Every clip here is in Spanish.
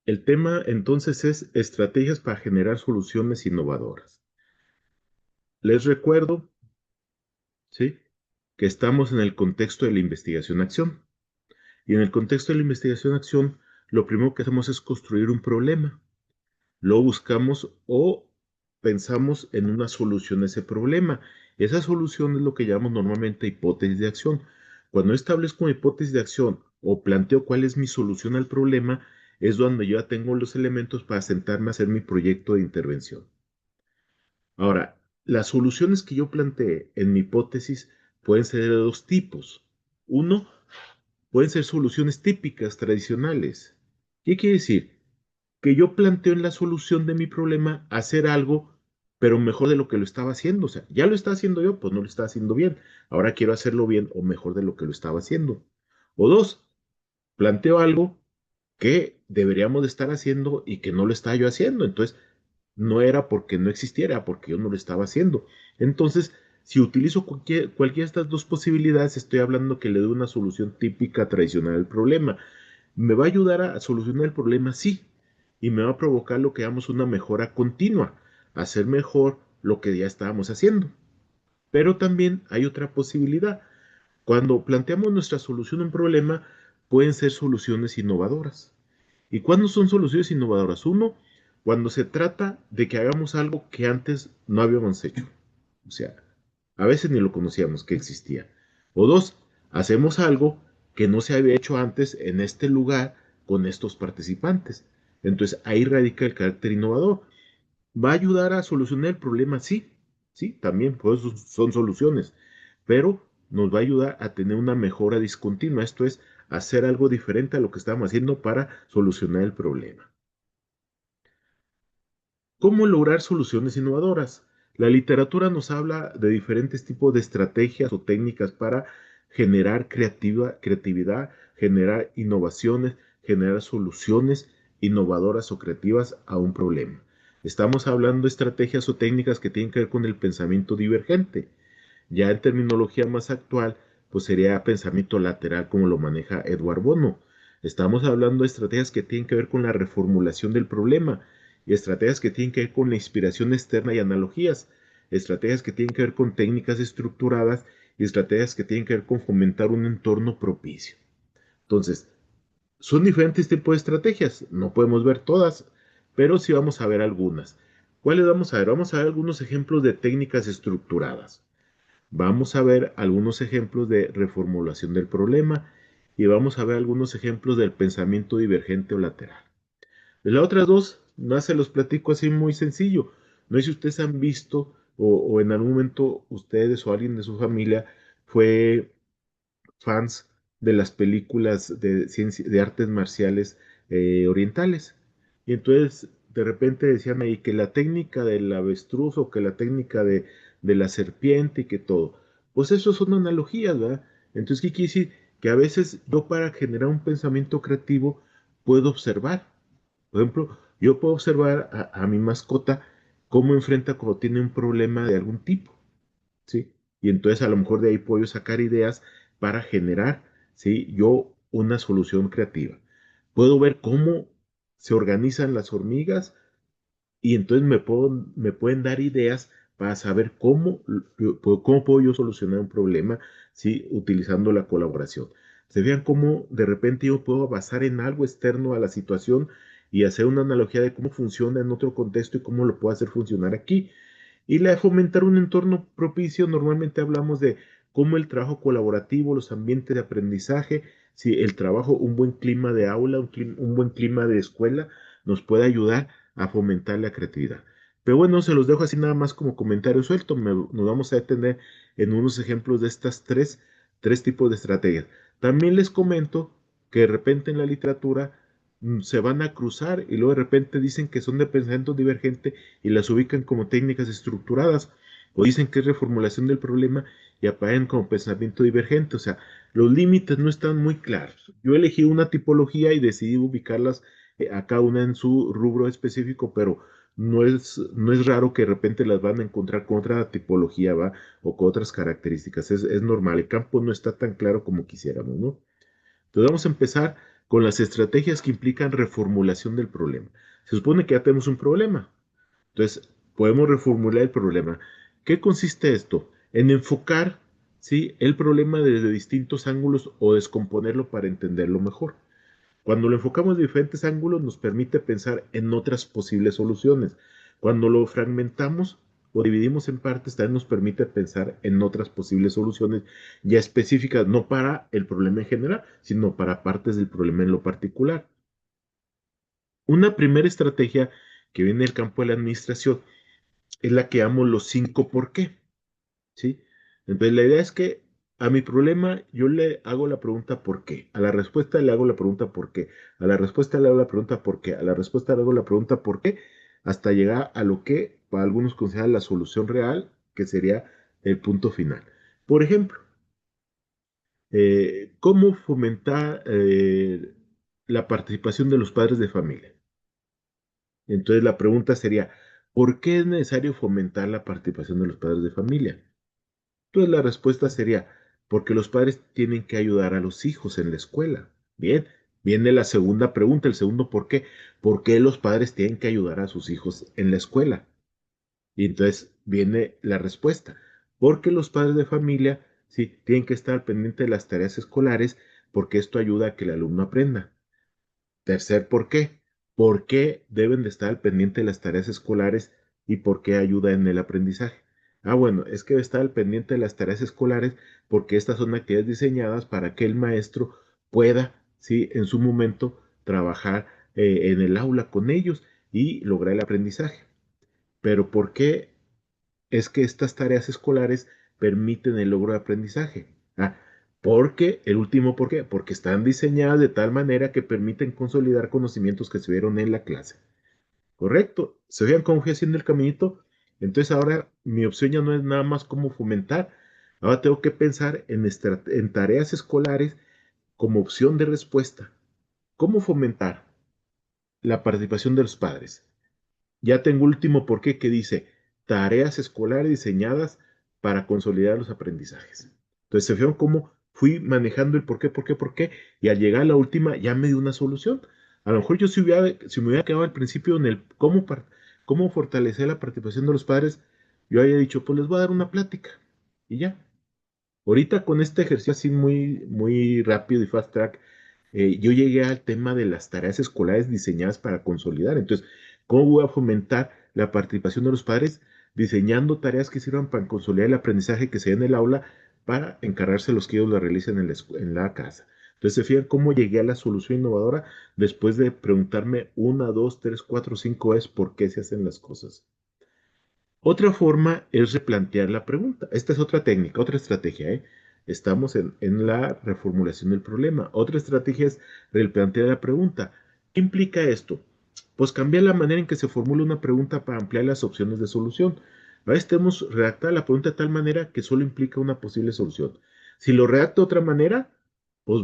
El tema entonces es estrategias para generar soluciones innovadoras. Les recuerdo, ¿sí?, que estamos en el contexto de la investigación-acción. Y en el contexto de la investigación-acción, lo primero que hacemos es construir un problema. Luego buscamos o pensamos en una solución a ese problema. Esa solución es lo que llamamos normalmente hipótesis de acción. Cuando establezco una hipótesis de acción o planteo cuál es mi solución al problema, es donde yo ya tengo los elementos para sentarme a hacer mi proyecto de intervención. Ahora, las soluciones que yo planteé en mi hipótesis pueden ser de dos tipos. Uno, pueden ser soluciones típicas, tradicionales. ¿Qué quiere decir? Que yo planteo en la solución de mi problema hacer algo, pero mejor de lo que lo estaba haciendo. O sea, ya lo está haciendo yo, pues no lo está haciendo bien. Ahora quiero hacerlo bien o mejor de lo que lo estaba haciendo. O dos, planteo algo que deberíamos de estar haciendo y que no lo estaba yo haciendo. Entonces, no era porque no existiera, porque yo no lo estaba haciendo. Entonces, si utilizo cualquiera de estas dos posibilidades, estoy hablando que le doy una solución típica, tradicional al problema. ¿Me va a ayudar a solucionar el problema? Sí. Y me va a provocar lo que llamamos una mejora continua, hacer mejor lo que ya estábamos haciendo. Pero también hay otra posibilidad. Cuando planteamos nuestra solución a un problema, pueden ser soluciones innovadoras. ¿Y cuándo son soluciones innovadoras? Uno, cuando se trata de que hagamos algo que antes no habíamos hecho. O sea, a veces ni lo conocíamos que existía. O dos, hacemos algo que no se había hecho antes en este lugar con estos participantes. Entonces ahí radica el carácter innovador. ¿Va a ayudar a solucionar el problema? Sí, sí, también, pues son soluciones, pero nos va a ayudar a tener una mejora discontinua, esto es, hacer algo diferente a lo que estábamos haciendo para solucionar el problema. ¿Cómo lograr soluciones innovadoras? La literatura nos habla de diferentes tipos de estrategias o técnicas para generar creatividad, generar innovaciones, generar soluciones innovadoras o creativas a un problema. Estamos hablando de estrategias o técnicas que tienen que ver con el pensamiento divergente. Ya en terminología más actual, pues sería pensamiento lateral como lo maneja Edward Bono. Estamos hablando de estrategias que tienen que ver con la reformulación del problema y estrategias que tienen que ver con la inspiración externa y analogías, estrategias que tienen que ver con técnicas estructuradas y estrategias que tienen que ver con fomentar un entorno propicio. Entonces, son diferentes tipos de estrategias, no podemos ver todas, pero sí vamos a ver algunas. ¿Cuáles vamos a ver? Vamos a ver algunos ejemplos de técnicas estructuradas. Vamos a ver algunos ejemplos de reformulación del problema y vamos a ver algunos ejemplos del pensamiento divergente o lateral. De las otras dos, más se los platico así muy sencillo. No sé si ustedes han visto o en algún momento ustedes o alguien de su familia fue fans de las películas de, de artes marciales orientales. Y entonces de repente decían ahí que la técnica del avestruz o que la técnica de la serpiente y que todo. Pues eso son analogías, ¿verdad? Entonces, ¿qué quiere decir? Que a veces yo para generar un pensamiento creativo puedo observar. Por ejemplo, yo puedo observar a mi mascota cómo enfrenta cuando tiene un problema de algún tipo. ¿Sí? Y entonces a lo mejor de ahí puedo sacar ideas para generar, ¿sí? Yo una solución creativa. Puedo ver cómo se organizan las hormigas y entonces me pueden dar ideas para saber cómo puedo yo solucionar un problema, ¿sí? Utilizando la colaboración. Se vean cómo de repente yo puedo basar en algo externo a la situación y hacer una analogía de cómo funciona en otro contexto y cómo lo puedo hacer funcionar aquí. Y la de fomentar un entorno propicio, normalmente hablamos de cómo el trabajo colaborativo, los ambientes de aprendizaje, si el trabajo, un buen clima de aula, un buen clima de escuela, nos puede ayudar a fomentar la creatividad. Pero bueno, se los dejo así nada más como comentario suelto. Nos vamos a detener en unos ejemplos de estas tres tipos de estrategias. También les comento que de repente en la literatura se van a cruzar y luego de repente dicen que son de pensamiento divergente y las ubican como técnicas estructuradas o dicen que es reformulación del problema y aparecen como pensamiento divergente. O sea, los límites no están muy claros. Yo elegí una tipología y decidí ubicarlas a cada una en su rubro específico, pero no es raro que de repente las van a encontrar con otra tipología, ¿va? O con otras características. Es normal, el campo no está tan claro como quisiéramos, ¿no? Entonces vamos a empezar con las estrategias que implican reformulación del problema. Se supone que ya tenemos un problema. Entonces, podemos reformular el problema. ¿Qué consiste esto? En enfocar, ¿sí?, el problema desde distintos ángulos o descomponerlo para entenderlo mejor. Cuando lo enfocamos de diferentes ángulos nos permite pensar en otras posibles soluciones. Cuando lo fragmentamos o dividimos en partes, también nos permite pensar en otras posibles soluciones ya específicas, no para el problema en general, sino para partes del problema en lo particular. Una primera estrategia que viene del campo de la administración es la que llamo los 5 por qué, ¿sí? Entonces la idea es que a mi problema yo le hago la pregunta ¿por qué? A la respuesta le hago la pregunta ¿por qué? A la respuesta le hago la pregunta ¿por qué? A la respuesta le hago la pregunta ¿por qué? Hasta llegar a lo que para algunos consideran la solución real, que sería el punto final. Por ejemplo, ¿cómo fomentar la participación de los padres de familia? Entonces la pregunta sería, ¿por qué es necesario fomentar la participación de los padres de familia? Entonces la respuesta sería, porque los padres tienen que ayudar a los hijos en la escuela. Bien, viene la segunda pregunta, el segundo ¿por qué? ¿Por qué los padres tienen que ayudar a sus hijos en la escuela? Y entonces viene la respuesta, porque los padres de familia, sí, tienen que estar pendientes de las tareas escolares, porque esto ayuda a que el alumno aprenda. Tercer ¿por qué? ¿Por qué deben de estar al pendiente de las tareas escolares y por qué ayuda en el aprendizaje? Bueno, es que debe estar al pendiente de las tareas escolares porque estas son actividades diseñadas para que el maestro pueda, sí, en su momento trabajar en el aula con ellos y lograr el aprendizaje. Pero ¿por qué es que estas tareas escolares permiten el logro de aprendizaje? Porque, el último ¿por qué? Porque están diseñadas de tal manera que permiten consolidar conocimientos que se vieron en la clase. ¿Correcto? ¿Se vean cómo fui haciendo el caminito? Entonces ahora mi opción ya no es nada más cómo fomentar. Ahora tengo que pensar en tareas escolares como opción de respuesta. ¿Cómo fomentar la participación de los padres? Ya tengo último porqué que dice tareas escolares diseñadas para consolidar los aprendizajes. Entonces se fijan cómo fui manejando el por qué, y al llegar a la última ya me dio una solución. A lo mejor yo si me hubiera quedado al principio en el cómo fortalecer la participación de los padres, yo había dicho, pues les voy a dar una plática y ya. Ahorita con este ejercicio así muy, muy rápido y fast track, yo llegué al tema de las tareas escolares diseñadas para consolidar. Entonces, ¿cómo voy a fomentar la participación de los padres? Diseñando tareas que sirvan para consolidar el aprendizaje que se da en el aula para encargarse los que ellos lo realicen en la casa. Entonces, se fijan cómo llegué a la solución innovadora después de preguntarme una, dos, tres, cuatro, cinco veces por qué se hacen las cosas. Otra forma es replantear la pregunta. Esta es otra técnica, otra estrategia, ¿eh? Estamos en la reformulación del problema. Otra estrategia es replantear la pregunta. ¿Qué implica esto? Pues cambiar la manera en que se formula una pregunta para ampliar las opciones de solución. A veces tenemos redactar la pregunta de tal manera que solo implica una posible solución. Si lo redacto de otra manera, pues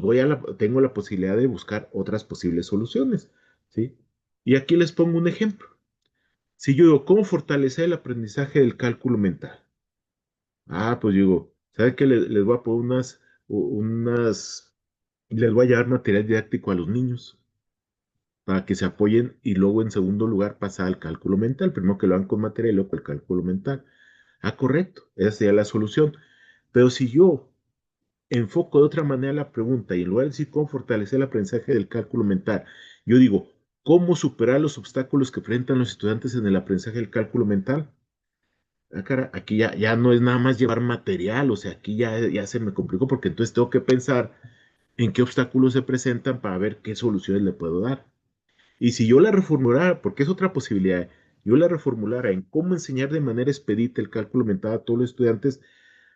tengo la posibilidad de buscar otras posibles soluciones, ¿sí? Y aquí les pongo un ejemplo. Si yo digo, ¿cómo fortalecer el aprendizaje del cálculo mental? Pues digo, ¿sabe qué? Les voy a poner les voy a llevar material didáctico a los niños para que se apoyen y luego en segundo lugar pasar al cálculo mental. Primero que lo hagan con material y luego el cálculo mental. Correcto, esa sería la solución. Pero si yo enfoco de otra manera la pregunta y en lugar de decir cómo fortalecer el aprendizaje del cálculo mental, yo digo, ¿cómo superar los obstáculos que enfrentan los estudiantes en el aprendizaje del cálculo mental? Cara, aquí ya no es nada más llevar material, o sea, aquí ya se me complicó porque entonces tengo que pensar en qué obstáculos se presentan para ver qué soluciones le puedo dar. Y si yo la reformulara, porque es otra posibilidad, yo la reformulara en cómo enseñar de manera expedita el cálculo mental a todos los estudiantes,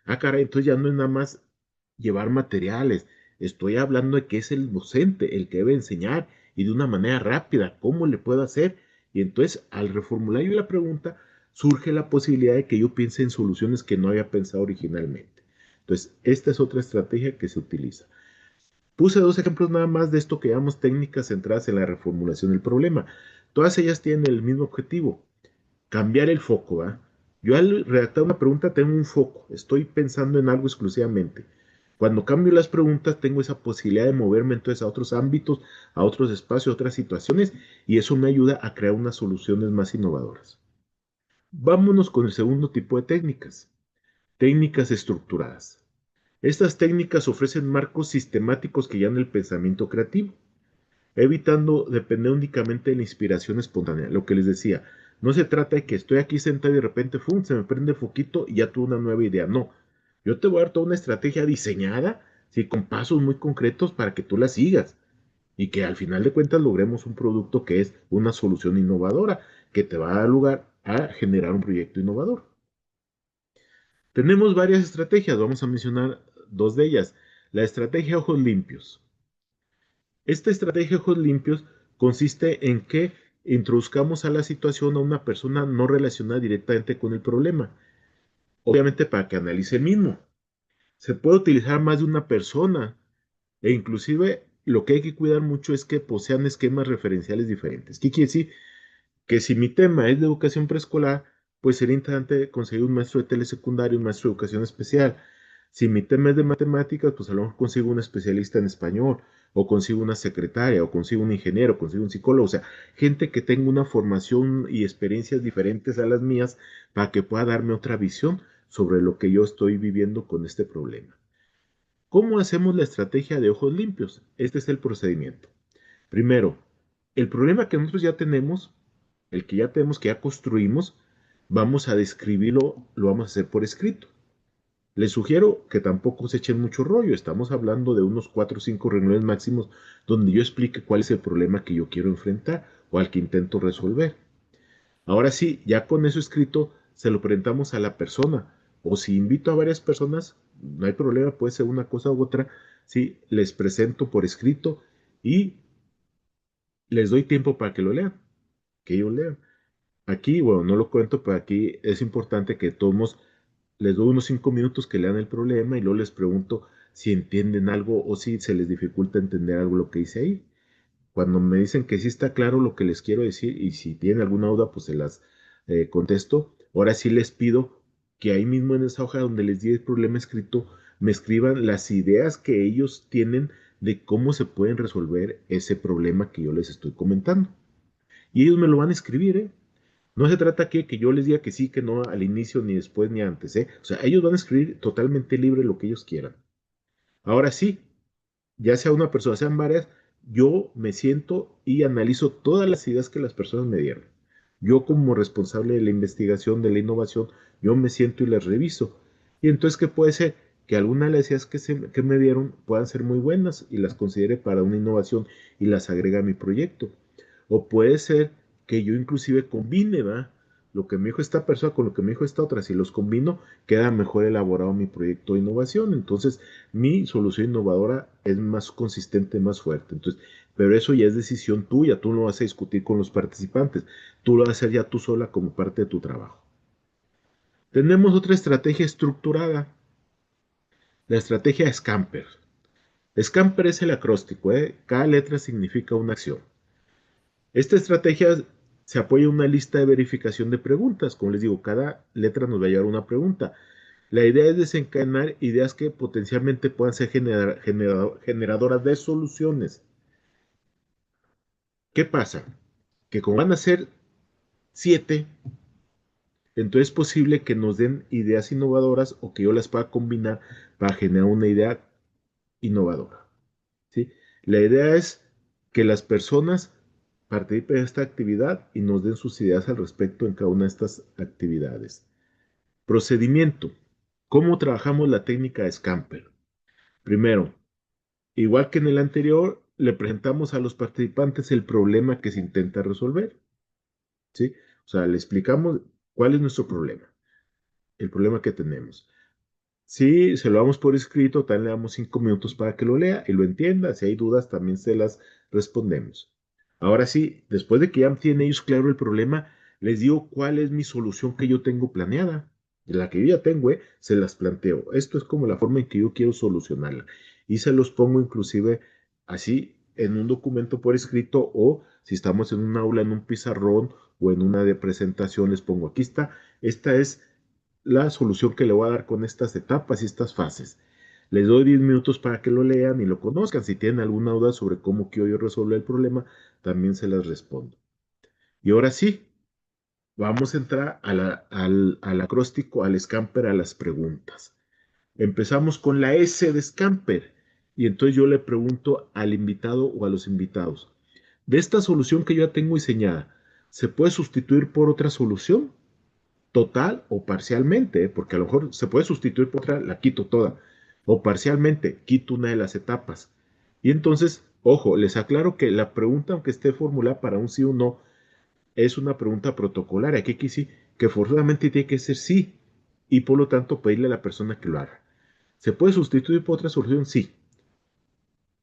caray, entonces ya no es nada más llevar materiales, estoy hablando de que es el docente el que debe enseñar y de una manera rápida, ¿cómo le puedo hacer? Y entonces al reformular yo la pregunta, surge la posibilidad de que yo piense en soluciones que no había pensado originalmente. Entonces, esta es otra estrategia que se utiliza. Puse dos ejemplos nada más de esto que llamamos técnicas centradas en la reformulación del problema. Todas ellas tienen el mismo objetivo, cambiar el foco. Yo al redactar una pregunta tengo un foco, estoy pensando en algo exclusivamente. Cuando cambio las preguntas, tengo esa posibilidad de moverme entonces a otros ámbitos, a otros espacios, a otras situaciones, y eso me ayuda a crear unas soluciones más innovadoras. Vámonos con el segundo tipo de técnicas, técnicas estructuradas. Estas técnicas ofrecen marcos sistemáticos que guían el pensamiento creativo, evitando depender únicamente de la inspiración espontánea. Lo que les decía, no se trata de que estoy aquí sentado y de repente ¡fum! Se me prende el foquito y ya tuve una nueva idea. No, yo te voy a dar toda una estrategia diseñada, sí, con pasos muy concretos para que tú la sigas y que al final de cuentas logremos un producto que es una solución innovadora que te va a dar lugar a generar un proyecto innovador. Tenemos varias estrategias, vamos a mencionar dos de ellas. La estrategia ojos limpios. Esta estrategia de ojos limpios consiste en que introduzcamos a la situación a una persona no relacionada directamente con el problema, obviamente para que analice el mismo. Se puede utilizar más de una persona e inclusive lo que hay que cuidar mucho es que posean esquemas referenciales diferentes. ¿Qué quiere decir? Que si mi tema es de educación preescolar, pues sería interesante conseguir un maestro de telesecundaria, un maestro de educación especial. Si mi tema es de matemáticas, pues a lo mejor consigo un especialista en español, o consigo una secretaria, o consigo un ingeniero, o consigo un psicólogo, o sea, gente que tenga una formación y experiencias diferentes a las mías para que pueda darme otra visión sobre lo que yo estoy viviendo con este problema. ¿Cómo hacemos la estrategia de ojos limpios? Este es el procedimiento. Primero, el problema que nosotros ya tenemos, el que ya tenemos, que ya construimos, vamos a describirlo, lo vamos a hacer por escrito. Les sugiero que tampoco se echen mucho rollo. Estamos hablando de unos 4 o 5 renglones máximos donde yo explique cuál es el problema que yo quiero enfrentar o al que intento resolver. Ahora sí, ya con eso escrito, se lo presentamos a la persona. O si invito a varias personas, no hay problema, puede ser una cosa u otra. Sí, les presento por escrito y les doy tiempo para que lo lean, que ellos lean. Aquí, bueno, no lo cuento, pero aquí es importante que todos les doy unos 5 minutos que lean el problema y luego les pregunto si entienden algo o si se les dificulta entender algo lo que dice ahí. Cuando me dicen que sí está claro lo que les quiero decir y si tienen alguna duda, pues se las contesto. Ahora sí les pido que ahí mismo en esa hoja donde les di el problema escrito, me escriban las ideas que ellos tienen de cómo se pueden resolver ese problema que yo les estoy comentando. Y ellos me lo van a escribir, ¿eh? No se trata aquí de que yo les diga que sí, que no al inicio, ni después, ni antes, ¿eh? O sea, ellos van a escribir totalmente libre lo que ellos quieran. Ahora sí, ya sea una persona, sean varias, yo me siento y analizo todas las ideas que las personas me dieron. Yo como responsable de la investigación, de la innovación, yo me siento y las reviso. Y entonces, ¿qué puede ser? Que algunas de las ideas que me dieron puedan ser muy buenas y las considere para una innovación y las agrega a mi proyecto. O puede ser que yo inclusive combine, ¿va? Lo que me dijo esta persona con lo que me dijo esta otra. Si los combino, queda mejor elaborado mi proyecto de innovación. Entonces, mi solución innovadora es más consistente, más fuerte. Entonces, pero eso ya es decisión tuya. Tú no vas a discutir con los participantes. Tú lo vas a hacer ya tú sola como parte de tu trabajo. Tenemos otra estrategia estructurada. La estrategia Scamper. Scamper es el acróstico, ¿eh? Cada letra significa una acción. Esta estrategia se apoya en una lista de verificación de preguntas. Como les digo, cada letra nos va a llevar una pregunta. La idea es desencadenar ideas que potencialmente puedan ser generadoras de soluciones. ¿Qué pasa? Que como van a ser 7, entonces es posible que nos den ideas innovadoras o que yo las pueda combinar para generar una idea innovadora. ¿Sí? La idea es que las personas participen de esta actividad y nos den sus ideas al respecto en cada una de estas actividades. Procedimiento. ¿Cómo trabajamos la técnica de Scamper? Primero, igual que en el anterior, le presentamos a los participantes el problema que se intenta resolver. ¿Sí? O sea, le explicamos cuál es nuestro problema, el problema que tenemos. Si se lo damos por escrito, también le damos 5 minutos para que lo lea y lo entienda. Si hay dudas, también se las respondemos. Ahora sí, después de que ya tienen ellos claro el problema, les digo cuál es mi solución que yo tengo planeada. La que yo ya tengo, se las planteo. Esto es como la forma en que yo quiero solucionarla. Y se los pongo inclusive así en un documento por escrito o si estamos en un aula, en un pizarrón o en una de presentación, les pongo aquí está. Esta es la solución que le voy a dar con estas etapas y estas fases. Les doy 10 minutos para que lo lean y lo conozcan. Si tienen alguna duda sobre cómo quiero yo resolver el problema, también se las respondo. Y ahora sí, vamos a entrar al acróstico, al Scamper, a las preguntas. Empezamos con la S de Scamper. Y entonces yo le pregunto al invitado o a los invitados, de esta solución que yo ya tengo diseñada, ¿se puede sustituir por otra solución? Total o parcialmente, porque a lo mejor se puede sustituir por otra, la quito toda, o parcialmente, quito una de las etapas. Y entonces, ojo, les aclaro que la pregunta, aunque esté formulada para un sí o no, es una pregunta protocolar. Aquí sí, que forzosamente tiene que ser sí, y por lo tanto pedirle a la persona que lo haga. ¿Se puede sustituir por otra solución? Sí.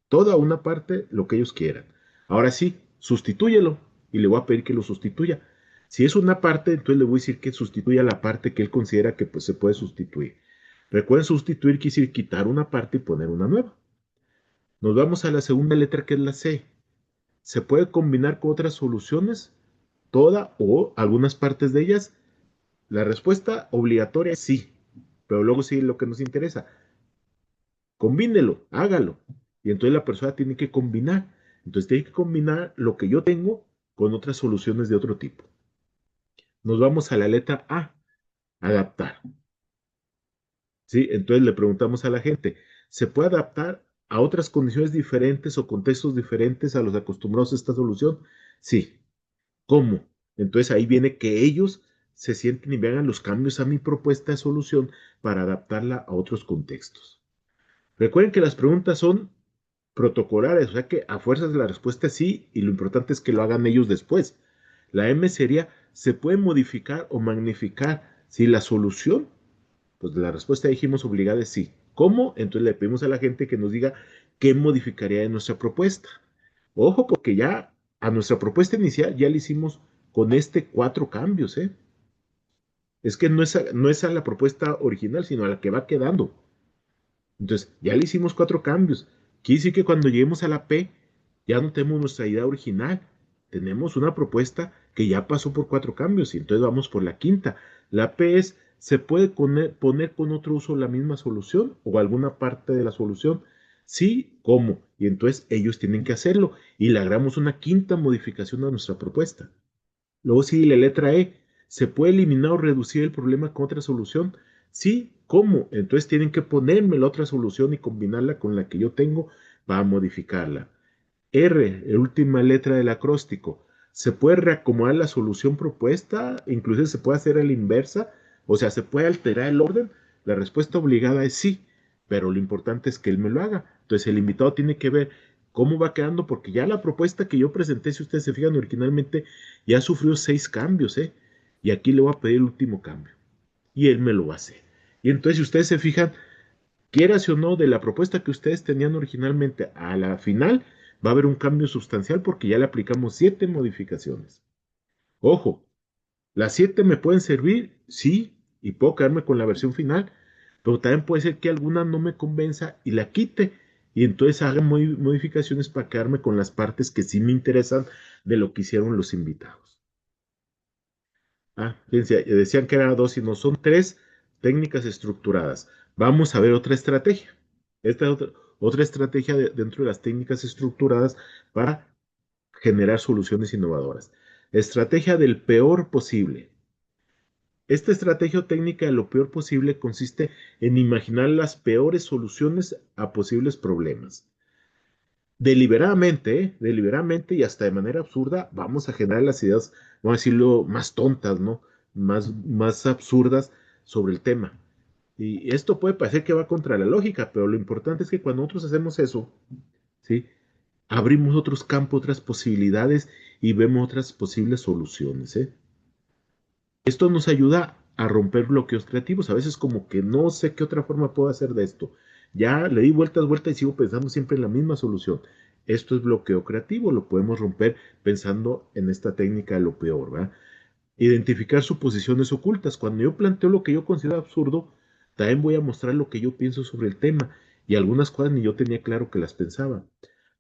Toda una parte, lo que ellos quieran. Ahora sí, sustitúyelo y le voy a pedir que lo sustituya. Si es una parte, entonces le voy a decir que sustituya la parte que él considera que pues, se puede sustituir. Recuerden, sustituir quiere decir quitar una parte y poner una nueva. Nos vamos a la segunda letra que es la C. ¿Se puede combinar con otras soluciones? Toda o algunas partes de ellas. La respuesta obligatoria es sí, pero luego sigue lo que nos interesa. Combínelo, hágalo. Y entonces la persona tiene que combinar. Entonces tiene que combinar lo que yo tengo con otras soluciones de otro tipo. Nos vamos a la letra A, adaptar. ¿Sí? Entonces le preguntamos a la gente, ¿se puede adaptar a otras condiciones diferentes o contextos diferentes a los acostumbrados a esta solución? Sí. ¿Cómo? Entonces ahí viene que ellos se sienten y vean los cambios a mi propuesta de solución para adaptarla a otros contextos. Recuerden que las preguntas son protocolares, o sea que a fuerzas la respuesta es sí y lo importante es que lo hagan ellos después. La M sería, ¿se puede modificar o magnificar si la solución? Pues la respuesta dijimos obligada es sí. ¿Cómo? Entonces le pedimos a la gente que nos diga qué modificaría de nuestra propuesta. Ojo, porque ya a nuestra propuesta inicial ya le hicimos con este 4 cambios, ¿eh? Es que no es a la propuesta original, sino a la que va quedando. Entonces, ya le hicimos 4 cambios. Quiere decir que cuando lleguemos a la P, ya no tenemos nuestra idea original. Tenemos una propuesta que ya pasó por 4 cambios y entonces vamos por la quinta. La P es, ¿se puede poner con otro uso la misma solución o alguna parte de la solución? Sí, ¿cómo? Y entonces ellos tienen que hacerlo y le agregamos una quinta modificación a nuestra propuesta. Luego sigue la letra E. ¿Se puede eliminar o reducir el problema con otra solución? Sí, ¿cómo? Entonces tienen que ponerme la otra solución y combinarla con la que yo tengo para modificarla. R, la última letra del acróstico. ¿Se puede reacomodar la solución propuesta? Inclusive se puede hacer a la inversa. O sea, ¿se puede alterar el orden? La respuesta obligada es sí, pero lo importante es que él me lo haga. Entonces el invitado tiene que ver cómo va quedando, porque ya la propuesta que yo presenté, si ustedes se fijan originalmente, ya sufrió 6 cambios, ¿eh? Y aquí le voy a pedir el último cambio. Y él me lo va a hacer. Y entonces, si ustedes se fijan, quieras o no, de la propuesta que ustedes tenían originalmente a la final, va a haber un cambio sustancial porque ya le aplicamos 7 modificaciones. Ojo, las 7 me pueden servir, sí, y puedo quedarme con la versión final, pero también puede ser que alguna no me convenza y la quite, y entonces haga modificaciones para quedarme con las partes que sí me interesan de lo que hicieron los invitados. Fíjense, decían que eran 2 y no, son 3 técnicas estructuradas. Vamos a ver otra estrategia. Esta es otra estrategia dentro de las técnicas estructuradas para generar soluciones innovadoras. Estrategia del peor posible. Esta estrategia o técnica de lo peor posible consiste en imaginar las peores soluciones a posibles problemas. Deliberadamente y hasta de manera absurda, vamos a generar las ideas, vamos a decirlo, más tontas, ¿no? Más absurdas sobre el tema. Y esto puede parecer que va contra la lógica, pero lo importante es que cuando nosotros hacemos eso, ¿sí? Abrimos otros campos, otras posibilidades y vemos otras posibles soluciones, ¿eh? Esto nos ayuda a romper bloqueos creativos. A veces como que no sé qué otra forma puedo hacer de esto. Ya le di vueltas y sigo pensando siempre en la misma solución. Esto es bloqueo creativo, lo podemos romper pensando en esta técnica de lo peor, ¿verdad? Identificar suposiciones ocultas. Cuando yo planteo lo que yo considero absurdo, también voy a mostrar lo que yo pienso sobre el tema. Y algunas cosas ni yo tenía claro que las pensaba.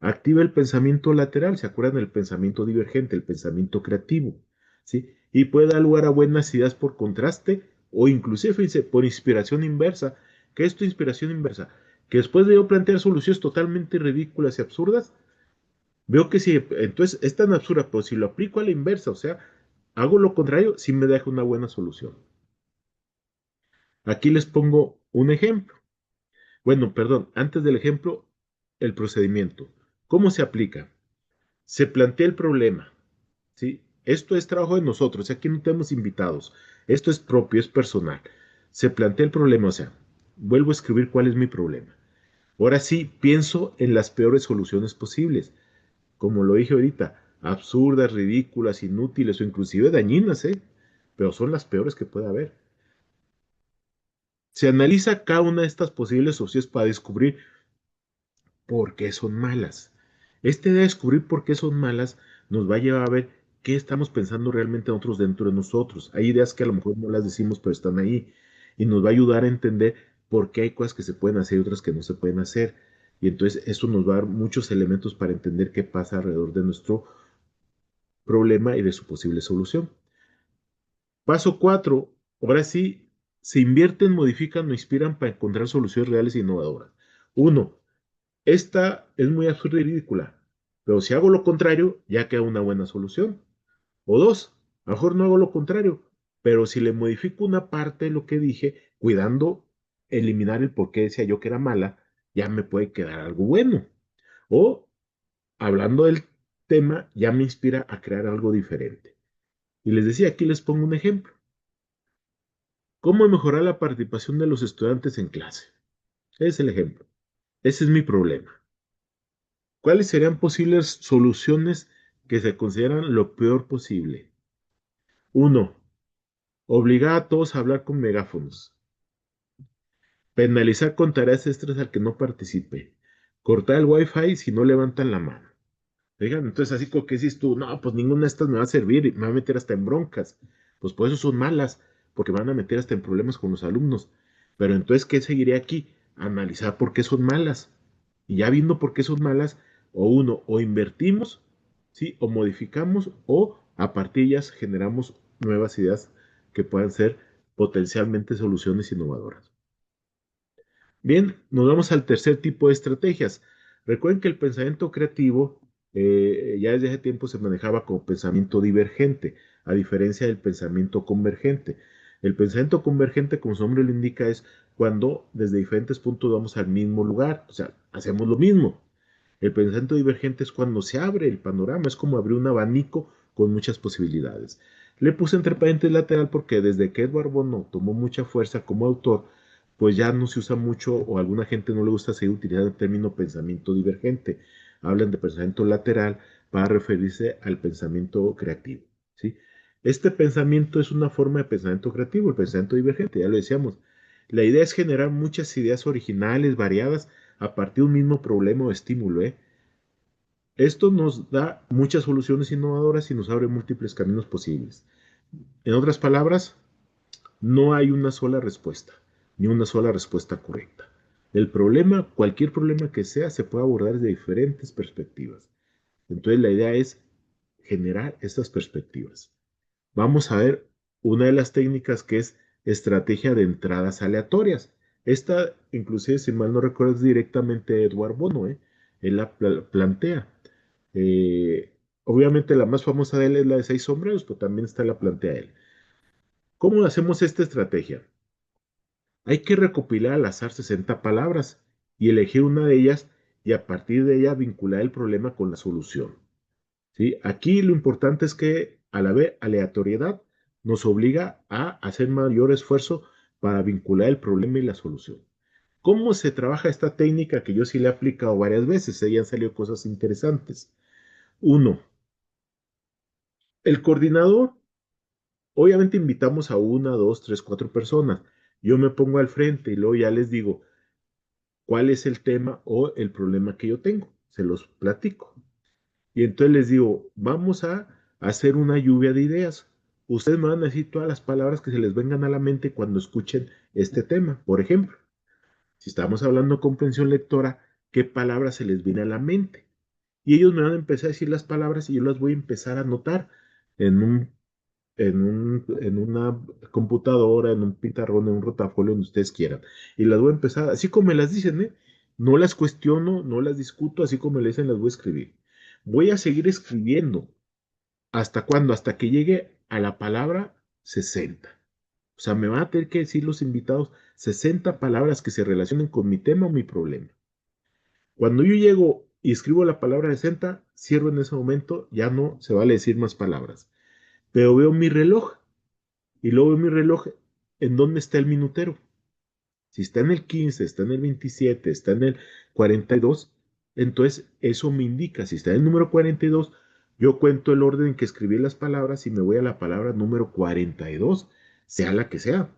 Activa el pensamiento lateral, ¿se acuerdan del pensamiento divergente, el pensamiento creativo? ¿Sí? Y puede dar lugar a buenas ideas por contraste o inclusive, fíjense, por inspiración inversa. ¿Qué es tu inspiración inversa? que después de yo plantear soluciones totalmente ridículas y absurdas, veo que si, entonces es tan absurda, pero si lo aplico a la inversa, o sea, hago lo contrario, sí me deja una buena solución. Aquí les pongo un ejemplo. Bueno, perdón, antes del ejemplo, el procedimiento. ¿Cómo se aplica? Se plantea el problema, ¿sí? Esto es trabajo de nosotros, aquí no tenemos invitados. Esto es propio, es personal. Se plantea el problema, o sea, vuelvo a escribir cuál es mi problema. Ahora sí, pienso en las peores soluciones posibles, como lo dije ahorita, absurdas, ridículas, inútiles o inclusive dañinas, ¿eh? Pero son las peores que puede haber. Se analiza cada una de estas posibles opciones para descubrir por qué son malas. Este de descubrir por qué son malas nos va a llevar a ver qué estamos pensando realmente nosotros dentro de nosotros. Hay ideas que a lo mejor no las decimos, pero están ahí. Y nos va a ayudar a entender por qué hay cosas que se pueden hacer y otras que no se pueden hacer. Y entonces eso nos va a dar muchos elementos para entender qué pasa alrededor de nuestro problema y de su posible solución. Paso 4. Ahora sí, se invierten, modifican o inspiran para encontrar soluciones reales e innovadoras. Uno, esta es muy absurda y ridícula, pero si hago lo contrario, ya queda una buena solución. O dos, a lo mejor no hago lo contrario, pero si le modifico una parte de lo que dije, cuidando eliminar el por qué decía yo que era mala, ya me puede quedar algo bueno. O, hablando del tema, ya me inspira a crear algo diferente. Y les decía, aquí les pongo un ejemplo. ¿Cómo mejorar la participación de los estudiantes en clase? Ese es el ejemplo. Ese es mi problema. ¿Cuáles serían posibles soluciones que se consideran lo peor posible? Uno, obligar a todos a hablar con megáfonos. Penalizar con tareas extras al que no participe. Cortar el wifi si no levantan la mano. Oigan, entonces así como que dices tú, no, pues ninguna de estas me va a servir y me va a meter hasta en broncas. Pues por eso son malas, porque van a meter hasta en problemas con los alumnos. Pero entonces, ¿qué seguiría aquí? Analizar por qué son malas. Y ya viendo por qué son malas, o uno, o invertimos, ¿sí? O modificamos, o a partir de ellas generamos nuevas ideas que puedan ser potencialmente soluciones innovadoras. Bien, nos vamos al tercer tipo de estrategias. Recuerden que el pensamiento creativo ya desde hace tiempo se manejaba como pensamiento divergente, a diferencia del pensamiento convergente. El pensamiento convergente, como su nombre lo indica, es cuando desde diferentes puntos vamos al mismo lugar, o sea, hacemos lo mismo. El pensamiento divergente es cuando se abre el panorama, es como abrir un abanico con muchas posibilidades. Le puse entre paréntesis lateral porque desde que Edward Bono tomó mucha fuerza como autor, pues ya no se usa mucho o a alguna gente no le gusta seguir utilizando el término pensamiento divergente. Hablan de pensamiento lateral para referirse al pensamiento creativo, ¿sí? Este pensamiento es una forma de pensamiento creativo, el pensamiento divergente, ya lo decíamos. La idea es generar muchas ideas originales, variadas, a partir de un mismo problema o estímulo, ¿eh? Esto nos da muchas soluciones innovadoras y nos abre múltiples caminos posibles. En otras palabras, no hay una sola respuesta, ni una sola respuesta correcta. El problema, cualquier problema que sea, se puede abordar desde diferentes perspectivas. Entonces la idea es generar estas perspectivas. Vamos a ver una de las técnicas que es estrategia de entradas aleatorias. Esta, inclusive, si mal no recuerdo, es directamente de Edward Bono, ¿eh? Él la plantea. Eh, Obviamente la más famosa de él es la de seis sombreros, pero también está la plantea él. ¿Cómo hacemos esta estrategia? Hay que recopilar al azar 60 palabras y elegir una de ellas y a partir de ella vincular el problema con la solución. ¿Sí? Aquí lo importante es que a la vez aleatoriedad nos obliga a hacer mayor esfuerzo para vincular el problema y la solución. ¿Cómo se trabaja esta técnica que yo sí le he aplicado varias veces? Ahí han salido cosas interesantes. Uno, el coordinador, obviamente invitamos a una, dos, tres, cuatro personas. Yo me pongo al frente y luego ya les digo cuál es el tema o el problema que yo tengo. Se los platico. Y entonces les digo, vamos a hacer una lluvia de ideas. Ustedes me van a decir todas las palabras que se les vengan a la mente cuando escuchen este tema. Por ejemplo, si estamos hablando de comprensión lectora, ¿qué palabras se les viene a la mente? Y ellos me van a empezar a decir las palabras y yo las voy a empezar a anotar en en una computadora, en un pizarrón, en un rotafolio, donde ustedes quieran. Y las voy a empezar, así como me las dicen, ¿eh? No las cuestiono, no las discuto, así como le dicen, las voy a escribir. Voy a seguir escribiendo. ¿Hasta cuándo? Hasta que llegue a la palabra 60. O sea, me van a tener que decir los invitados 60 palabras que se relacionen con mi tema o mi problema. Cuando yo llego y escribo la palabra 60, cierro en ese momento, ya no se vale decir más palabras. Pero veo mi reloj y luego veo mi reloj en dónde está el minutero. Si está en el 15, está en el 27, está en el 42, entonces eso me indica, si está en el número 42, yo cuento el orden en que escribí las palabras y me voy a la palabra número 42, sea la que sea.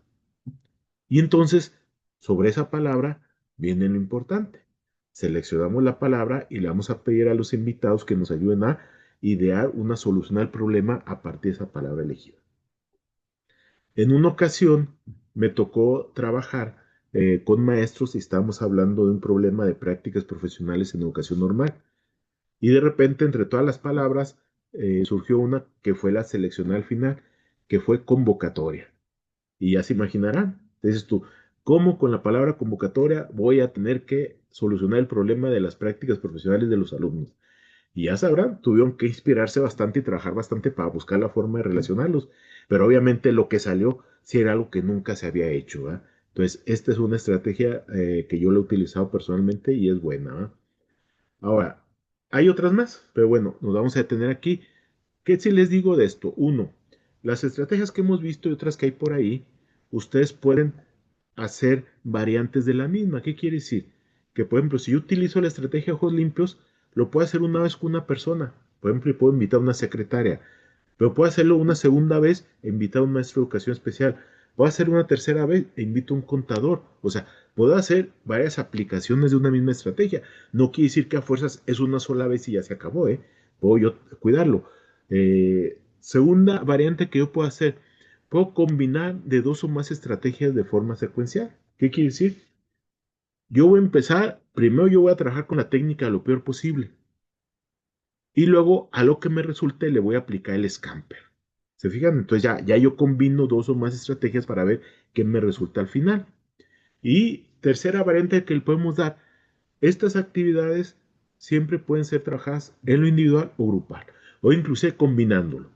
Y entonces, sobre esa palabra viene lo importante. Seleccionamos la palabra y le vamos a pedir a los invitados que nos ayuden a idear una solución al problema a partir de esa palabra elegida. En una ocasión me tocó trabajar con maestros y estábamos hablando de un problema de prácticas profesionales en educación normal. Y de repente, entre todas las palabras, surgió una que fue la seleccionada al final, que fue convocatoria. Y ya se imaginarán, dices tú, ¿cómo con la palabra convocatoria voy a tener que solucionar el problema de las prácticas profesionales de los alumnos? Y ya sabrán, tuvieron que inspirarse bastante y trabajar bastante para buscar la forma de relacionarlos. Pero obviamente lo que salió sí era algo que nunca se había hecho, ¿verdad? Entonces, esta es una estrategia que yo la he utilizado personalmente y es buena, ¿verdad? Ahora, hay otras más, pero bueno, nos vamos a detener aquí. ¿Qué si les digo de esto? Uno, las estrategias que hemos visto y otras que hay por ahí, ustedes pueden hacer variantes de la misma. ¿Qué quiere decir? Que, por ejemplo, si yo utilizo la estrategia ojos limpios, lo puedo hacer una vez con una persona. Por ejemplo, y puedo invitar a una secretaria. Pero puedo hacerlo una segunda vez e invitar a un maestro de educación especial. Puedo hacer una tercera vez e invito a un contador. O sea, puedo hacer varias aplicaciones de una misma estrategia. No quiere decir que a fuerzas es una sola vez y ya se acabó, ¿eh? Puedo yo cuidarlo. Segunda variante que yo puedo hacer, puedo combinar de dos o más estrategias de forma secuencial. ¿Qué quiere decir? Yo voy a empezar, primero yo voy a trabajar con la técnica lo peor posible. Y luego a lo que me resulte le voy a aplicar el scamper. ¿Se fijan? Entonces ya yo combino dos o más estrategias para ver qué me resulta al final. Y tercera variante que le podemos dar, estas actividades siempre pueden ser trabajadas en lo individual o grupal, o inclusive combinándolo.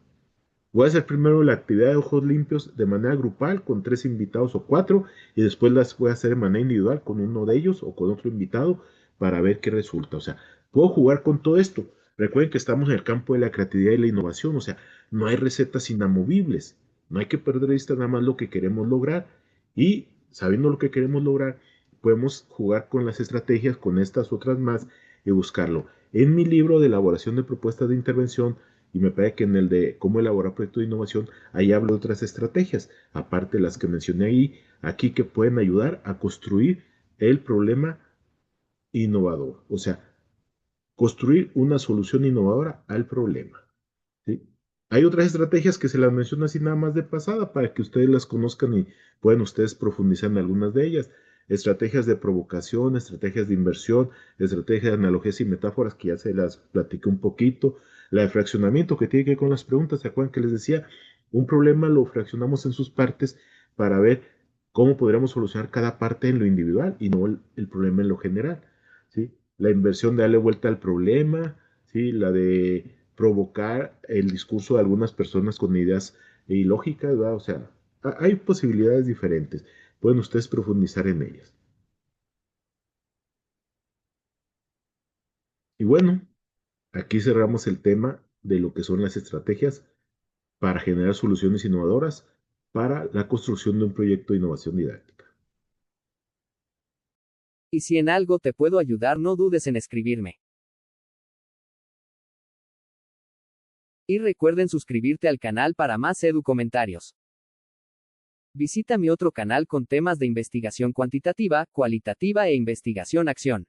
Voy a hacer primero la actividad de ojos limpios de manera grupal con 3 invitados o 4 y después las voy a hacer de manera individual con uno de ellos o con otro invitado para ver qué resulta. O sea, puedo jugar con todo esto. Recuerden que estamos en el campo de la creatividad y la innovación, o sea, no hay recetas inamovibles. No hay que perder de vista nada más lo que queremos lograr y sabiendo lo que queremos lograr, podemos jugar con las estrategias, con estas otras más y buscarlo. En mi libro de elaboración de propuestas de intervención, y me parece que en el de cómo elaborar proyectos de innovación, ahí hablo de otras estrategias, aparte de las que mencioné ahí, aquí que pueden ayudar a construir el problema innovador. O sea, construir una solución innovadora al problema. ¿Sí? Hay otras estrategias que se las menciono así nada más de pasada para que ustedes las conozcan y puedan ustedes profundizar en algunas de ellas. Estrategias de provocación, estrategias de inversión, estrategias de analogías y metáforas que ya se las platiqué un poquito. La de fraccionamiento que tiene que ver con las preguntas. ¿Se acuerdan que les decía? Un problema lo fraccionamos en sus partes para ver cómo podríamos solucionar cada parte en lo individual y no el problema en lo general. ¿Sí? La inversión de darle vuelta al problema, ¿sí? La de provocar el discurso de algunas personas con ideas ilógicas, ¿verdad? O sea, hay posibilidades diferentes. Pueden ustedes profundizar en ellas. Y bueno, aquí cerramos el tema de lo que son las estrategias para generar soluciones innovadoras para la construcción de un proyecto de innovación didáctica. Y si en algo te puedo ayudar, no dudes en escribirme. Y recuerden suscribirte al canal para más edu comentarios. Visita mi otro canal con temas de investigación cuantitativa, cualitativa e investigación acción.